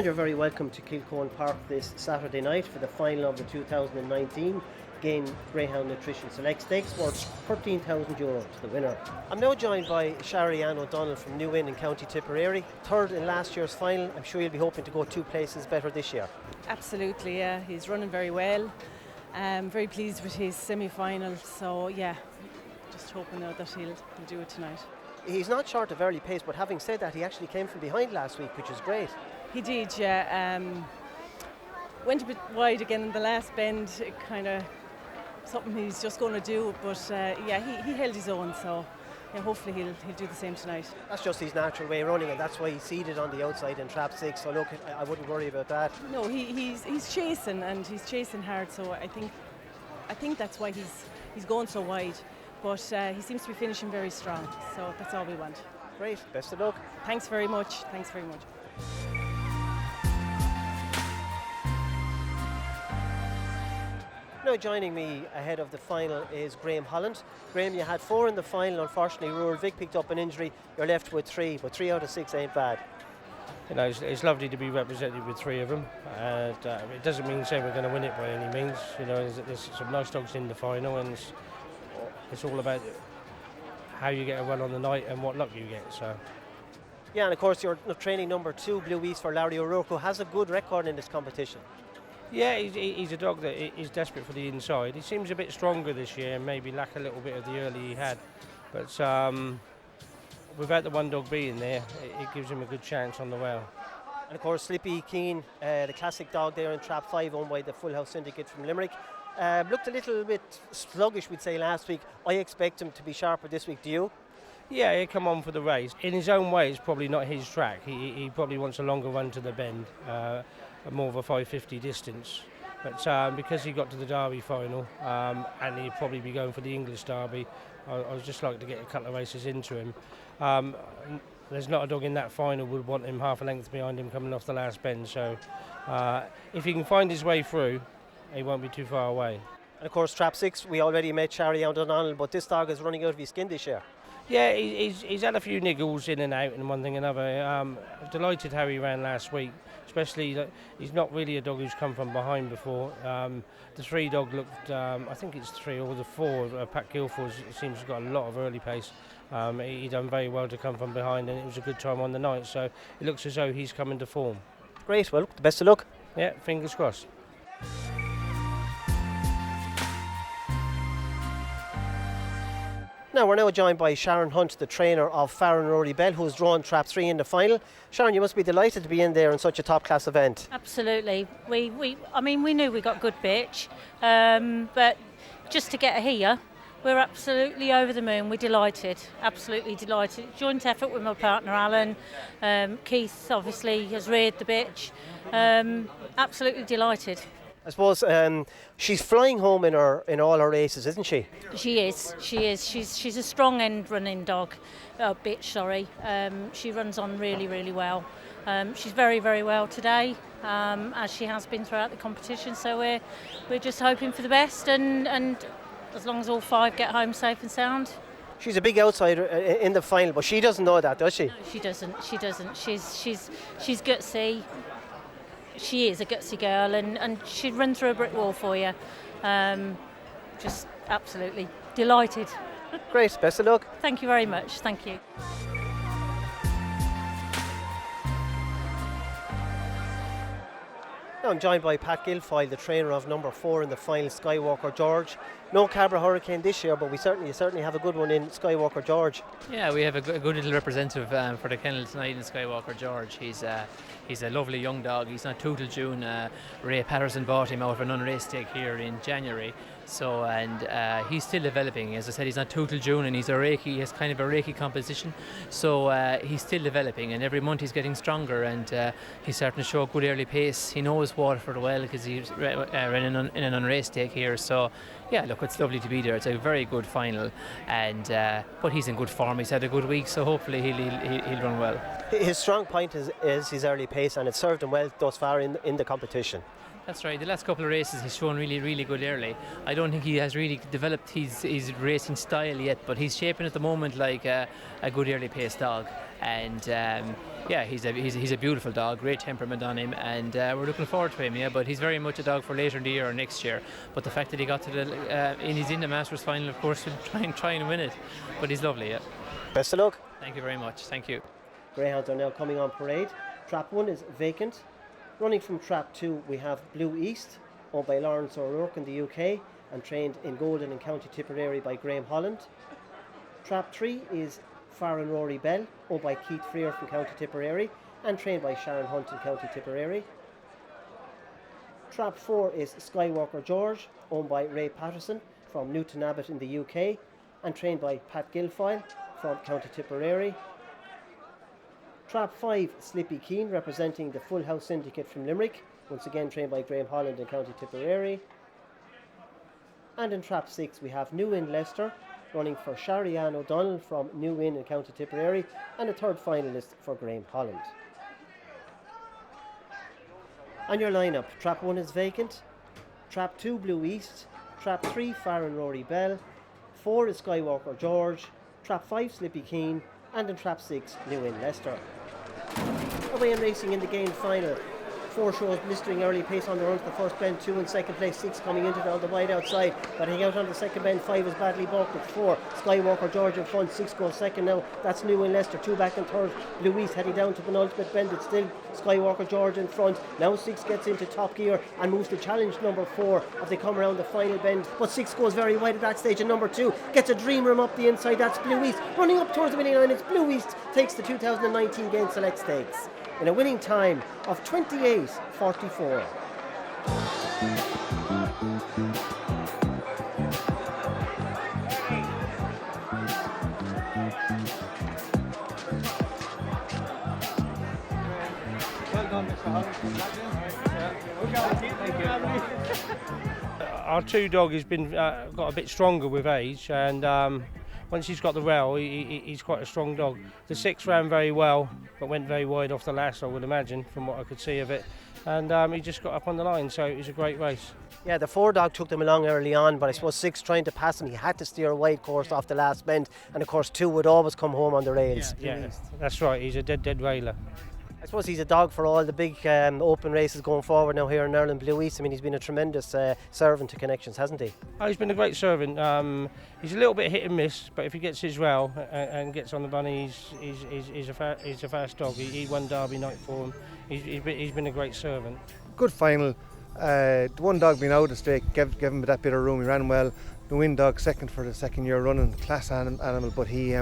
you're very welcome to Kilcohan Park this Saturday night for the final of the 2019 Greyhound Nutrition Select Stakes, worth €13,000 to the winner. I'm now joined by Shari-Ann O'Donnell from Newinn in County Tipperary. Third in last year's final. I'm sure you'll be hoping to go 2 places better this year. Absolutely, yeah. He's running very well. Very pleased with his semi-final. So yeah, just hoping that he'll do it tonight. He's not short of early pace, but having said that, he actually came from behind last week, which is great. He did, yeah. Went a bit wide again in the last bend. It kind of something he's just going to do, but yeah, he held his own. So yeah, hopefully he'll do the same tonight. That's just his natural way of running, and that's why he's seated on the outside in trap 6. So look, I wouldn't worry about that. No, he's chasing, and he's chasing hard. So I think that's why he's going so wide. But he seems to be finishing very strong. So that's all we want. Great, best of luck. Thanks very much. Thanks very much. Now joining me ahead of the final is Graham Holland. Graham, you had 4 in the final. Unfortunately, Rural Vic picked up an injury. You're left with 3, but 3 out of 6 ain't bad. You know, it's lovely to be represented with 3 of them. And it doesn't mean say we're going to win it by any means. You know, there's some nice dogs in the final, and it's all about how you get a run on the night and what luck you get. So. Yeah, and of course you're training number 2, Blue East, for Laurence O'Rourke, who has a good record in this competition. Yeah, he's a dog that is desperate for the inside. He seems a bit stronger this year and maybe lack a little bit of the early he had. But without the one dog being there, it gives him a good chance on the rail. And of course Slippy Keane, the classic dog there in trap 5, owned by the Full House Syndicate from Limerick. Looked a little bit sluggish, we'd say, last week. I expect him to be sharper this week, do you? Yeah, he'll come on for the race. In his own way, it's probably not his track. He probably wants a longer run to the bend. More of a 550 distance, but because he got to the Derby final and he'd probably be going for the English Derby, I would just like to get a couple of races into him. There's not a dog in that final would want him half a length behind him coming off the last bend, so if he can find his way through, he won't be too far away. And of course trap 6, we already met Shari-Ann O'Donnell, but this dog is running out of his skin this year. Yeah, he's had a few niggles in and out and one thing and another. Delighted how he ran last week, especially that he's not really a dog who's come from behind before. The 3 dog looked, I think it's 3 or the 4, Pat Guilfoyle seems to have got a lot of early pace. He done very well to come from behind, and it was a good time on the night, so it looks as though he's coming to form. Great, well, the best of luck. Yeah, fingers crossed. Now we're joined by Sharon Hunt, the trainer of Farron Rory Bell, who's drawn trap 3 in the final. Sharon, you must be delighted to be in there in such a top class event. Absolutely. We knew we got good bitch, but just to get here, we're absolutely over the moon. We're delighted, absolutely delighted. Joint effort with my partner Alan. Keith obviously has reared the bitch. Absolutely delighted. I suppose she's flying home in all her races, isn't she? She is. She's a strong end running dog. Bitch, sorry. She runs on really, really well. She's very, very well today, as she has been throughout the competition. So we're just hoping for the best, and as long as all 5 get home safe and sound. She's a big outsider in the final, but she doesn't know that, does she? No, she doesn't. She's gutsy. She is a gutsy girl, and she'd run through a brick wall for you. Just absolutely delighted. Great, best of luck. Thank you very much, thank you. Now I'm joined by Pat Guilfoyle, the trainer of number 4 in the final, Skywalker Jorge. No Cabra Hurricane this year, but we certainly have a good one in Skywalker Jorge. Yeah, we have a good little representative for the kennel tonight in Skywalker Jorge. He's a lovely young dog. He's not Tootle June. Ray Patterson bought him out of an unrace stake here in January. So, and he's still developing. As I said, he's not Tootle June, and he's a Reiki. He has kind of a Reiki composition. So he's still developing, and every month he's getting stronger, and he's starting to show a good early pace. He knows Waterford well because he's running in an unrace stake here. So, yeah, look, it's lovely to be there. It's a very good final, and but he's in good form. He's had a good week, so hopefully he'll run well. His strong point is his early pace, and it's served him well thus far in the competition. That's right. The last couple of races he's shown really good early. I don't think he has really developed his racing style yet, but he's shaping at the moment like a good early pace dog. And he's a beautiful dog, great temperament on him, and we're looking forward to him. Yeah, but he's very much a dog for later in the year or next year. But the fact that he got to he's in the Masters final, of course, will try and win it. But he's lovely. Yeah. Best of luck. Thank you very much. Thank you. Greyhounds are now coming on parade. Trap 1 is vacant. Running from Trap 2 we have Blue East, owned by Laurence O'Rourke in the UK and trained in Golden in County Tipperary by Graham Holland. Trap 3 is Farron Rory Bell, owned by Keith Freer from County Tipperary and trained by Sharon Hunt in County Tipperary. Trap 4 is Skywalker Jorge, owned by Ray Patterson from Newton Abbot in the UK and trained by Pat Guilfoyle from County Tipperary. Trap 5, Slippy Keane, representing the Full House Syndicate from Limerick, once again trained by Graham Holland in County Tipperary. And in Trap 6 we have Newinn Lester, running for Sharianne O'Donnell from Newinn in County Tipperary, and a third finalist for Graham Holland. On your lineup, Trap 1 is vacant, Trap 2 Blue East, Trap 3 Farron Rory Bell, 4 is Skywalker Jorge, Trap 5 Slippy Keane, and in Trap 6 Newinn Lester. Away and racing in the game final. 4 shows blistering early pace on the run to the first bend, 2 in second place, 6 coming into it on the wide outside, batting out on the second bend, 5 is badly balked with 4, Skywalker Jorge in front, 6 goes second now, that's Newinn Lester, 2 back and third, Blue East heading down to penultimate bend, it's still Skywalker Jorge in front, now 6 gets into top gear and moves to challenge number 4 as they come around the final bend, but 6 goes very wide at that stage and number 2 gets a dream room up the inside, that's Blue East, running up towards the winning line, it's Blue East takes the 2019 Gain Select Stakes in a winning time of 28:44. Well done, Mr. Holland. Our 2 dog has been got a bit stronger with age, and once he's got the rail, he's quite a strong dog. The 6 ran very well, but went very wide off the last, I would imagine, from what I could see of it. And he just got up on the line, so it was a great race. Yeah, the 4 dog took them along early on, but I suppose 6 trying to pass him, he had to steer a wide course off the last bend, and of course 2 would always come home on the rails. Yeah, that's right, he's a dead railer. I suppose he's a dog for all the big open races going forward now here in Ireland. Blue East, I mean, he's been a tremendous servant to Connections, hasn't he? Oh, he's been a great servant. He's a little bit hit and miss, but if he gets his rail and gets on the bunny, he's a fast dog. He won Derby night for him. He's been a great servant. Good final. The 1 dog being out of the stake gave him that bit of room. He ran well. The win dog second for the second year running, class animal, but he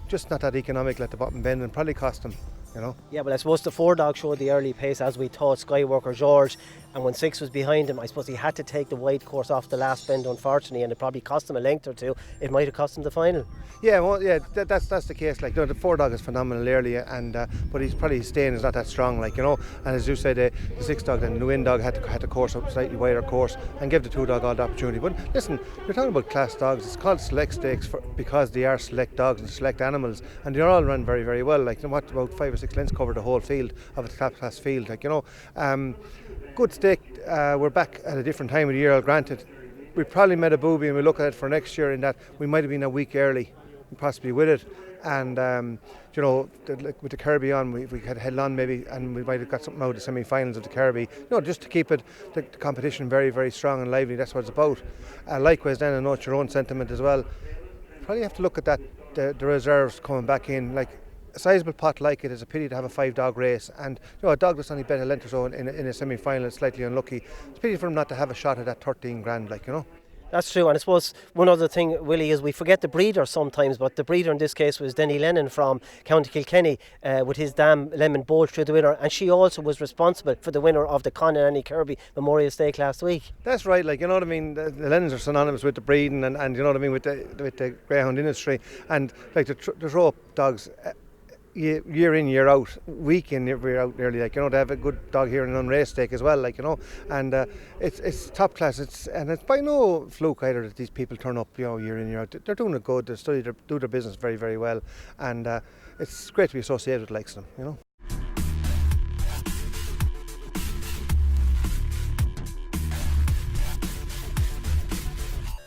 just not that economical at the bottom bend and probably cost him. You know? Yeah, but I suppose the 4 dog showed the early pace as we thought, Skywalker Jorge, and when 6 was behind him, I suppose he had to take the wide course off the last bend, unfortunately, and it probably cost him a length or 2. It might have cost him the final. Yeah, well, yeah, that's the case. Like, the 4 dog is phenomenal early, and but he's probably his staying is not that strong, like, you know. And as you said, the 6 dog, the Newinn dog had to course up slightly wider course and give the 2 dog all the opportunity. But listen, you're talking about class dogs. It's called select stakes because they are select dogs and select animals, and they're all run very, very well. Like, you know, what, about 5 or 6 lengths cover the whole field of a top class field, like, you know. Good stake. We're back at a different time of the year, granted. We probably made a booby and we look at it for next year in that we might have been a week early, possibly with it. And, you know, with the Kirby on, we had held on maybe, and we might have got something out of the semi-finals of the Kirby. You know, just to keep it, the competition very, very strong and lively. That's what it's about. Likewise then, I know it's your own sentiment as well. Probably have to look at that, the reserves coming back in. Like, a sizable pot like it is a pity to have a 5 dog race, and you know, a dog that's only bet a length or so in a semi-final is slightly unlucky. It's a pity for him not to have a shot at that 13 grand, like, you know. That's true, and I suppose one other thing, Willie, is we forget the breeder sometimes, but the breeder in this case was Denny Lennon from County Kilkenny with his Dam Lemon Bolt through the winner, and she also was responsible for the winner of the Con and Annie Kirby Memorial Stake last week. That's right, like, you know what I mean, the Lennons are synonymous with the breeding and you know what I mean, with the greyhound industry, and like the rope dogs, year in, year out, week in, year out nearly, like, you know, they have a good dog here in an unraced stake as well, like, you know, and it's top class. It's by no fluke either that these people turn up, you know, year in, year out. They're doing it good, do their business very, very well, and it's great to be associated with likes of them, you know.